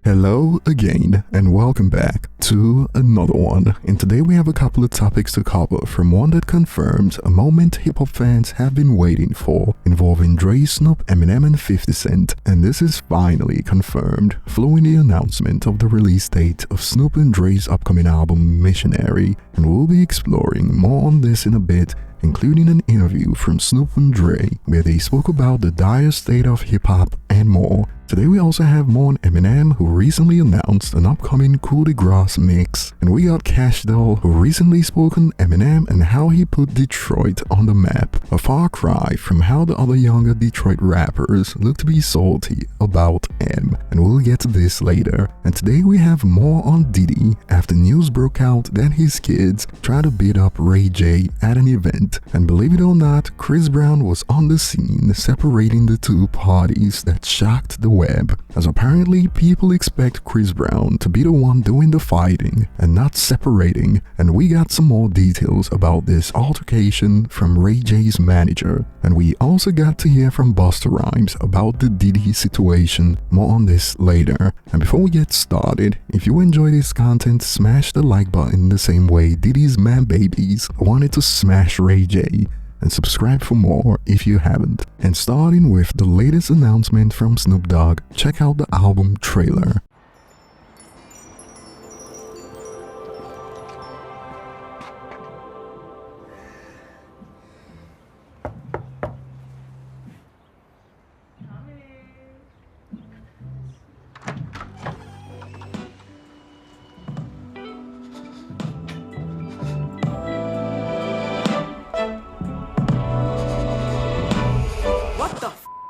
Hello again and welcome back to another one, and today we have a couple of topics to cover, from one that confirms a moment hip-hop fans have been waiting for, involving Dre, Snoop, Eminem and 50 Cent, and this is finally confirmed following the announcement of the release date of Snoop and Dre's upcoming album Missionary, and we'll be exploring more on this in a bit, including an interview from Snoop and Dre where they spoke about the dire state of hip-hop and more. Today we also have more on Eminem, who recently announced an upcoming Coup de Grace mix, and we got Kash though, who recently spoke on Eminem and how he put Detroit on the map, a far cry from how the other younger Detroit rappers look to be salty about M, and we'll get to this later. And today we have more on Diddy after news broke out that his kids tried to beat up Ray J at an event, and believe it or not, Chris Brown was on the scene separating the two parties. That shocked the web, as apparently people expect Chris Brown to be the one doing the fighting and not separating, and we got some more details about this altercation from Ray J's manager, and we also got to hear from Busta Rhymes about the Diddy situation. More on this later. And before we get started, if you enjoy this content, smash the like button the same way Diddy's man babies wanted to smash Ray J, and subscribe for more if you haven't. And starting with the latest announcement from Snoop Dogg, check out the album trailer.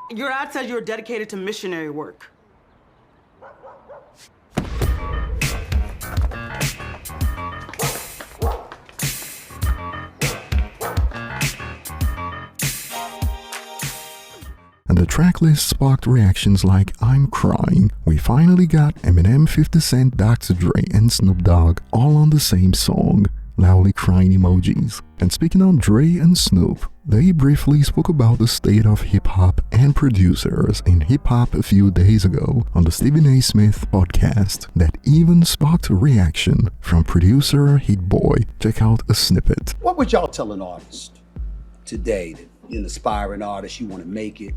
Your ad said you were dedicated to missionary work. And the track list sparked reactions like "I'm crying." We finally got Eminem, 50 Cent, Dr. Dre and Snoop Dogg all on the same song. Loudly crying emojis. And speaking on Dre and Snoop, they briefly spoke about the state of hip-hop and producers in hip-hop a few days ago on the Stephen A. Smith podcast that even sparked a reaction from producer Hit Boy. Check out a snippet. What would y'all tell an artist today, that you're an aspiring artist, you want to make it?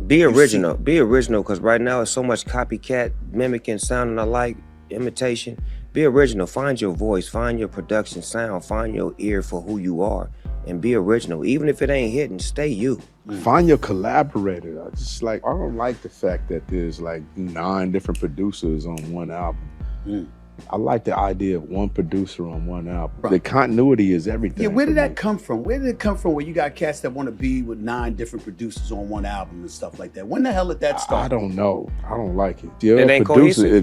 Be original, because right now it's so much copycat, mimicking, sounding alike, imitation. Be original, find your voice, find your production sound, find your ear for who you are, and be original. Even if it ain't hitting, stay you. Find your collaborator. I don't like the fact that there's like 9 different producers on one album. I like the idea of one producer on one album. Right. The continuity is everything. Yeah, where did that come from? Where did it come from where you got cats that want to be with 9 different producers on one album and stuff like that? When the hell did that start? I don't know. I don't like it. If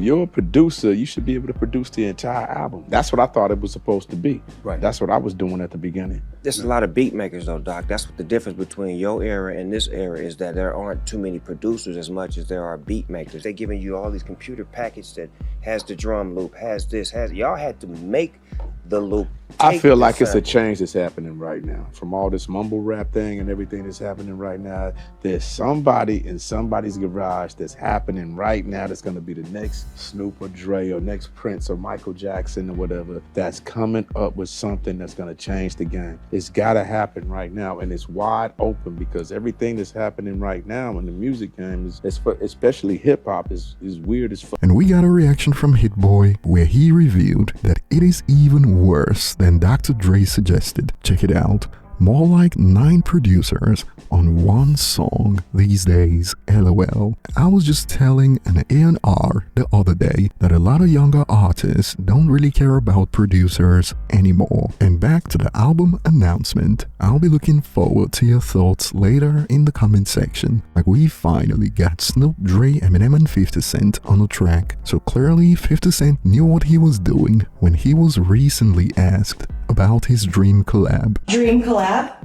you're a producer, you should be able to produce the entire album. That's what I thought it was supposed to be. Right. That's what I was doing at the beginning. There's a lot of beat makers though, Doc. That's what the difference between your era and this era is, that there aren't too many producers as much as there are beat makers. They're giving you all these computer packages that has the drum loop, has this, y'all had to make the loop. I feel like it's a change that's happening right now. From all this mumble rap thing and everything that's happening right now, there's somebody in somebody's garage that's happening right now that's gonna be the next Snoop or Dre or next Prince or Michael Jackson or whatever, that's coming up with something that's gonna change the game. It's gotta happen right now, and it's wide open, because everything that's happening right now in the music game, is especially hip hop, is weird as fuck. And we got a reaction from Hit Boy where he revealed that it is even worse than Dr. Dre suggested. Check it out. More like 9 producers on one song these days, LOL. I was just telling an A&R the other day that a lot of younger artists don't really care about producers anymore. And back to the album announcement, I'll be looking forward to your thoughts later in the comment section. Like, we finally got Snoop, Dre, Eminem and 50 Cent on the track, so clearly 50 Cent knew what he was doing when he was recently asked about his dream collab. Dream collab?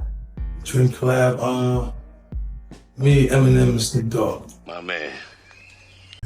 Dream collab, me, Eminem, and Snoop Dogg. My man.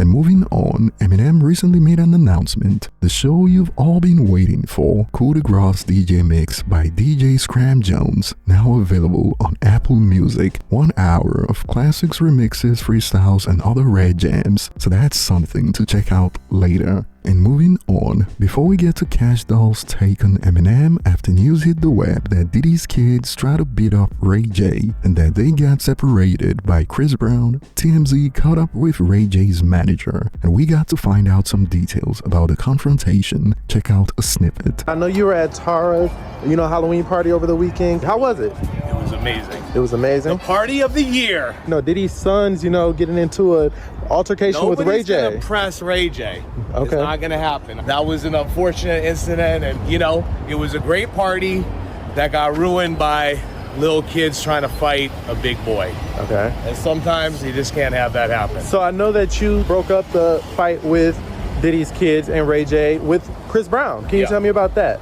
And moving on, Eminem recently made an announcement. The show you've all been waiting for, Coup de Grace DJ Mix by DJ Scram Jones, now available on Apple Music. 1 hour of classics, remixes, freestyles, and other rare jams. So that's something to check out later. And moving on, before we get to Kash Doll's take on Eminem after news hit the web that Diddy's kids try to beat up Ray J and that they got separated by Chris Brown, TMZ caught up with Ray J's manager and we got to find out some details about the confrontation. Check out a snippet. I know you were at Tara's, Halloween party over the weekend. How was it? It was amazing. It was amazing? The party of the year. Diddy's sons, getting into an altercation with Ray J. Nobody's gonna press Ray J. Okay. It's not gonna happen. That was an unfortunate incident, and it was a great party that got ruined by little kids trying to fight a big boy. Okay. And sometimes you just can't have that happen. So I know that you broke up the fight with Diddy's kids and Ray J with Chris Brown. Can you tell me about that?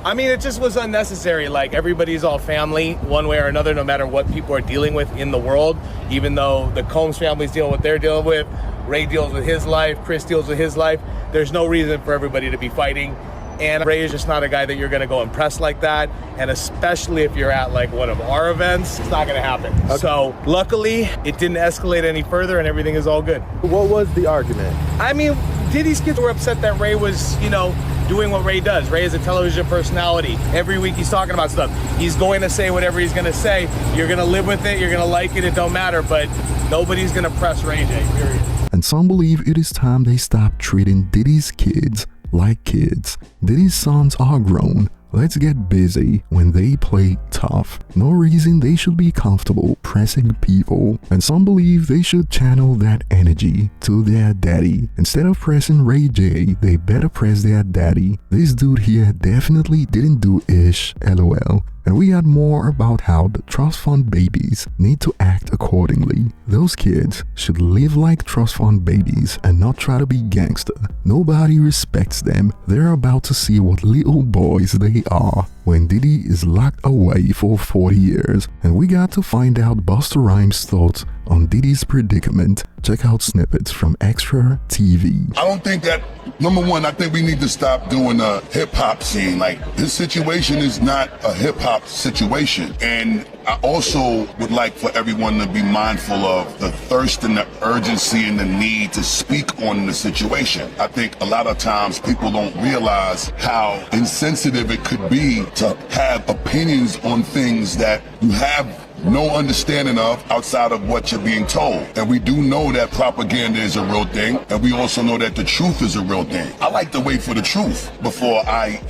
I mean, it just was unnecessary. Like, everybody's all family, one way or another, no matter what people are dealing with in the world. Even though the Combs family's dealing with what they're dealing with, Ray deals with his life, Chris deals with his life. There's no reason for everybody to be fighting. And Ray is just not a guy that you're gonna go impress like that. And especially if you're at like one of our events, it's not gonna happen. Okay. So luckily, it didn't escalate any further and everything is all good. What was the argument? I mean, Diddy's kids were upset that Ray was, doing what Ray does. Ray is a television personality. Every week he's talking about stuff. He's going to say whatever he's gonna say. You're gonna live with it, you're gonna like it, it don't matter, but nobody's gonna press Ray J, period. And some believe it is time they stop treating Diddy's kids like kids. Diddy's sons are grown. Let's get busy when they play tough. No reason they should be comfortable pressing people. And some believe they should channel that energy to their daddy. Instead of pressing Ray J, they better press their daddy. This dude here definitely didn't do ish, lol. And we got more about how the trust fund babies need to act accordingly. Those kids should live like trust fund babies and not try to be gangster. Nobody respects them. They're about to see what little boys they are when Diddy is locked away for 40 years. And we got to find out Busta Rhymes' thoughts on Diddy's predicament. Check out snippets from Extra TV. I don't think that, number one, I think we need to stop doing a hip-hop scene. Like, this situation is not a hip-hop situation. And I also would like for everyone to be mindful of the thirst and the urgency and the need to speak on the situation. I think a lot of times people don't realize how insensitive it could be to have opinions on things that you have no understanding of outside of what you're being told. And we do know that propaganda is a real thing, and we also know that the truth is a real thing. I like to wait for the truth before I,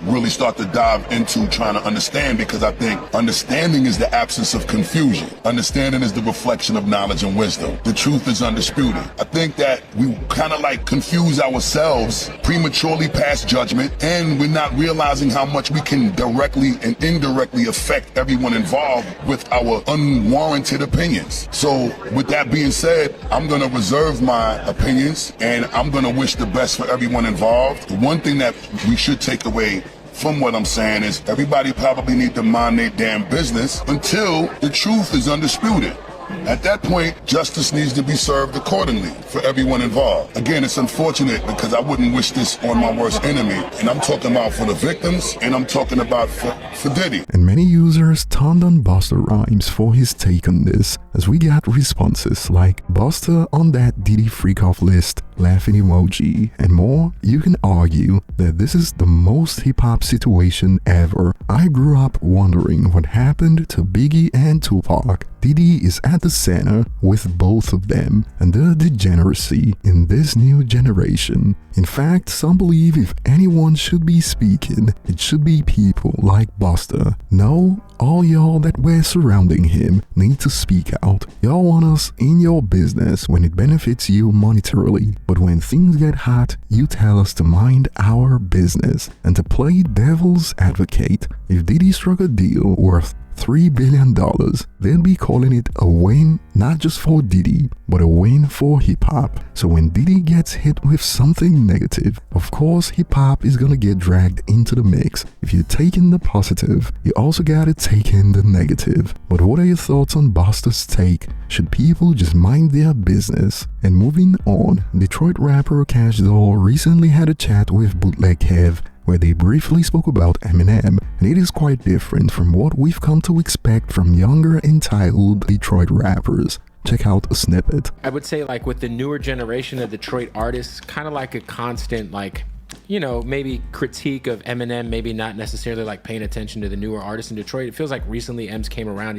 really start to dive into trying to understand, because I think understanding is the absence of confusion. Understanding is the reflection of knowledge and wisdom. The truth is undisputed. I think that we kind of confuse ourselves prematurely past judgment, and we're not realizing how much we can directly and indirectly affect everyone involved with our unwarranted opinions. So with that being said, I'm gonna reserve my opinions and I'm gonna wish the best for everyone involved. The one thing that we should take away from what I'm saying is everybody probably need to mind their damn business until the truth is undisputed. At that point, justice needs to be served accordingly for everyone involved. Again, it's unfortunate because I wouldn't wish this on my worst enemy. And I'm talking about for the victims, and I'm talking about for Diddy. And many users turned on Busta Rhymes for his take on this, as we got responses like Busta on that Diddy freak off list, laughing emoji, and more. You can argue that this is the most hip-hop situation ever. I grew up wondering what happened to Biggie and Tupac. Diddy is at the center with both of them, and the degeneracy in this new generation. In fact, some believe if anyone should be speaking, it should be people like Busta. No, all y'all that were surrounding him need to speak out. Y'all want us in your business when it benefits you monetarily, but when things get hot, you tell us to mind our business. And to play devil's advocate, if Diddy struck a deal worth $3 billion, they'd be calling it a win not just for Diddy, but a win for hip-hop. So when Diddy gets hit with something negative, of course hip-hop is gonna get dragged into the mix. If you take in the positive, you also gotta take in the negative. But what are your thoughts on Busta's take? Should people just mind their business? And moving on, Detroit rapper Kash recently had a chat with Bootleg Kev, where they briefly spoke about Eminem, and it is quite different from what we've come to expect from younger entitled Detroit rappers. Check out a snippet. I would say, like, with the newer generation of Detroit artists, kind of like a constant, like, you know, maybe critique of Eminem, maybe not necessarily like paying attention to the newer artists in Detroit. It feels like recently M's came around.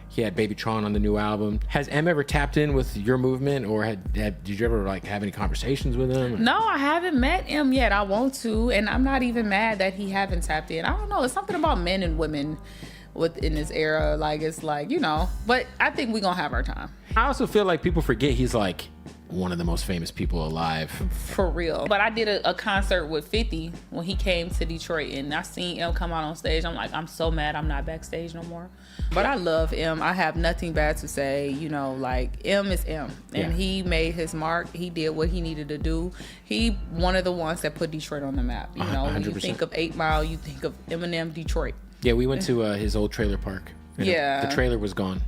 He had Baby Tron on the new album. Has M ever tapped in with your movement, or did you ever like have any conversations with him? No, I haven't met M yet. I want to, and I'm not even mad that he haven't tapped in. I don't know. It's something about men and women within this era. Like, it's like, you know, but I think we're gonna have our time. I also feel like people forget he's like one of the most famous people alive. For real. But I did a concert with 50 when he came to Detroit, and I seen M come out on stage. I'm like, I'm so mad I'm not backstage no more. But I love M. I have nothing bad to say. You know, like, M is M. And he made his mark. He did what he needed to do. He one of the ones that put Detroit on the map. You know, 100%. When you think of 8 Mile, you think of Eminem, Detroit. Yeah, we went to his old trailer park. Yeah. The trailer was gone.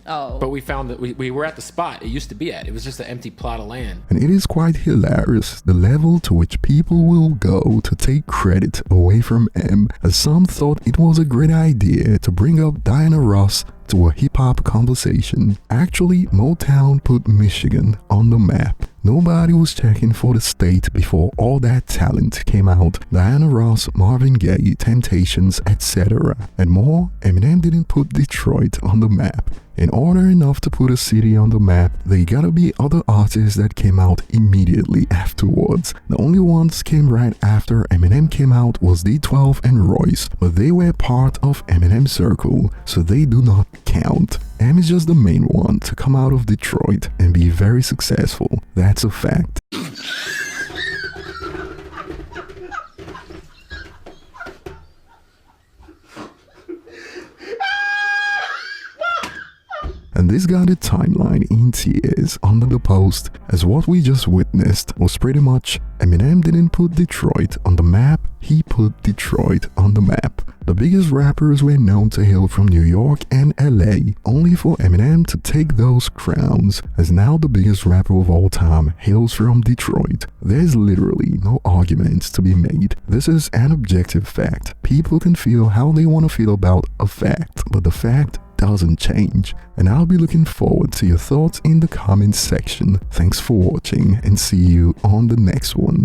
Oh. But we found that we were at the spot it used to be at. It was just an empty plot of land. And it is quite hilarious the level to which people will go to take credit away from M, as some thought it was a great idea to bring up Diana Ross to a hip-hop conversation. Actually, Motown put Michigan on the map. Nobody was checking for the state before all that talent came out. Diana Ross, Marvin Gaye, Temptations, etc. and more. Eminem didn't put Detroit on the map. In order enough to put a city on the map, there gotta be other artists that came out immediately afterwards. The only ones came right after Eminem came out was D12 and Royce, but they were part of Eminem's circle, so they do not count. M is just the main one to come out of Detroit and be very successful. That's a fact. And this got a timeline in tears under the post, as what we just witnessed was pretty much Eminem didn't put Detroit on the map, he put Detroit on the map. The biggest rappers were known to hail from New York and LA, only for Eminem to take those crowns, as now the biggest rapper of all time hails from Detroit. There's literally no arguments to be made. This is an objective fact. People can feel how they want to feel about a fact, but the fact doesn't change. And I'll be looking forward to your thoughts in the comments section. Thanks for watching, and see you on the next one.